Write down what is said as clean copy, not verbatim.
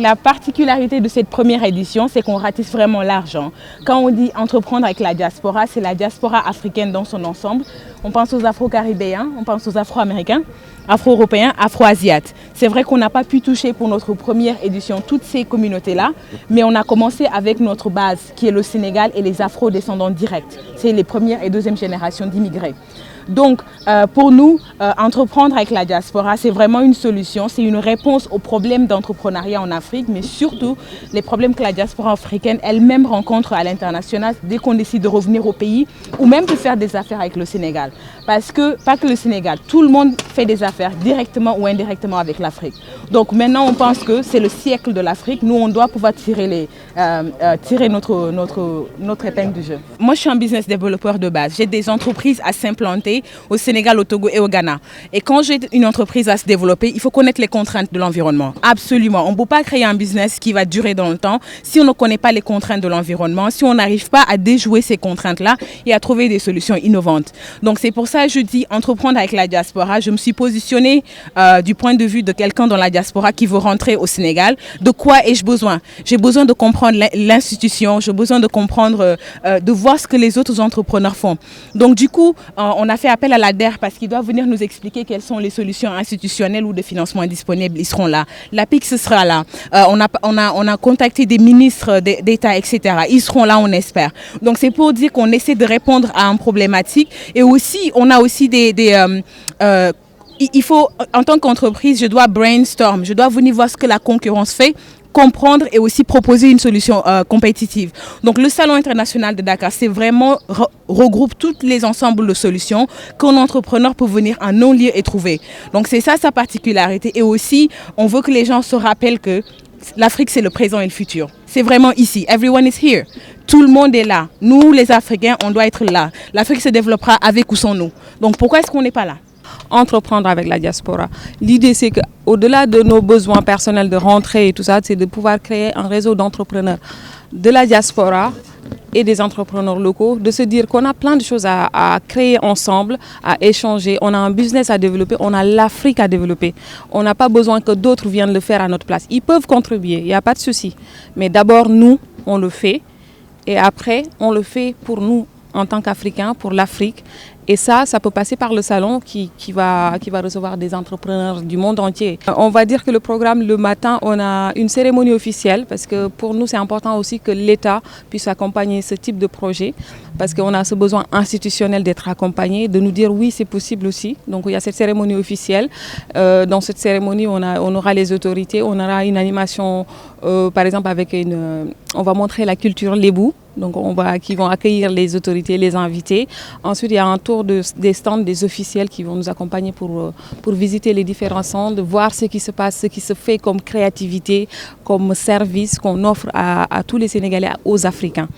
la particularité de cette première édition, c'est qu'on ratisse vraiment l'argent. Quand on dit entreprendre avec la diaspora, c'est la diaspora africaine dans son ensemble. On pense aux Afro-Caribéens, on pense aux Afro-Américains, Afro-Européens, Afro-Asiates. C'est vrai qu'on n'a pas pu toucher pour notre première édition toutes ces communautés-là, mais on a commencé avec notre base qui est le Sénégal et les Afro-descendants directs. C'est les premières et deuxième générations d'immigrés. Donc, pour nous, entreprendre avec la diaspora, c'est vraiment une solution, c'est une réponse aux problèmes d'entrepreneuriat en Afrique, mais surtout les problèmes que la diaspora africaine elle-même rencontre à l'international dès qu'on décide de revenir au pays ou même de faire des affaires avec le Sénégal. Parce que, pas que le Sénégal, tout le monde fait des affaires directement ou indirectement avec l'Afrique. Donc maintenant, on pense que c'est le siècle de l'Afrique. Nous, on doit pouvoir tirer notre épingle du jeu. Moi, je suis un business développeur de base. J'ai des entreprises à s'implanter au Sénégal, au Togo et au Ghana. Et quand j'ai une entreprise à se développer, il faut connaître les contraintes de l'environnement. Absolument. On ne peut pas créer un business qui va durer dans le temps si on ne connaît pas les contraintes de l'environnement, si on n'arrive pas à déjouer ces contraintes-là et à trouver des solutions innovantes. Donc c'est pour ça que je dis entreprendre avec la diaspora. Je me suis positionnée du point de vue de quelqu'un dans la diaspora qui veut rentrer au Sénégal. De quoi ai-je besoin? J'ai besoin de comprendre l'institution, j'ai besoin de comprendre, de voir ce que les autres entrepreneurs font. Donc du coup, on a fait appel à l'ADER parce qu'ils doivent venir nous expliquer quelles sont les solutions institutionnelles ou de financement disponibles. Ils seront là. L'APIX sera là. On a contacté des ministres d'État, etc. Ils seront là, on espère. Donc c'est pour dire qu'on essaie de répondre à une problématique. Et aussi, on a aussi il faut, en tant qu'entreprise, je dois brainstorm. Je dois venir voir ce que la concurrence fait, comprendre et aussi proposer une solution compétitive. Donc le Salon international de Dakar, c'est vraiment regroupe tous les ensembles de solutions qu'un entrepreneur peut venir en non-lieu et trouver. Donc c'est ça sa particularité. Et aussi, on veut que les gens se rappellent que l'Afrique, c'est le présent et le futur. C'est vraiment ici. Everyone is here. Tout le monde est là. Nous, les Africains, on doit être là. L'Afrique se développera avec ou sans nous. Donc pourquoi est-ce qu'on n'est pas là? Entreprendre avec la diaspora. L'idée, c'est qu'au-delà de nos besoins personnels de rentrer et tout ça, c'est de pouvoir créer un réseau d'entrepreneurs de la diaspora et des entrepreneurs locaux, de se dire qu'on a plein de choses à créer ensemble, à échanger. On a un business à développer, on a l'Afrique à développer. On n'a pas besoin que d'autres viennent le faire à notre place. Ils peuvent contribuer, il n'y a pas de souci. Mais d'abord, nous, on le fait. Et après, on le fait pour nous, en tant qu'Africains, pour l'Afrique. Et ça peut passer par le salon qui va recevoir des entrepreneurs du monde entier. On va dire que le programme, le matin, on a une cérémonie officielle parce que pour nous, c'est important aussi que l'État puisse accompagner ce type de projet parce qu'on a ce besoin institutionnel d'être accompagné, de nous dire oui, c'est possible aussi. Donc il y a cette cérémonie officielle. Dans cette cérémonie, on aura les autorités, on aura une animation, par exemple, on va montrer la culture lébou. Donc qui vont accueillir les autorités, les invités. Ensuite, il y a un tour des stands des officiels qui vont nous accompagner pour visiter les différents stands, de voir ce qui se passe, ce qui se fait comme créativité, comme service qu'on offre à tous les Sénégalais, aux Africains.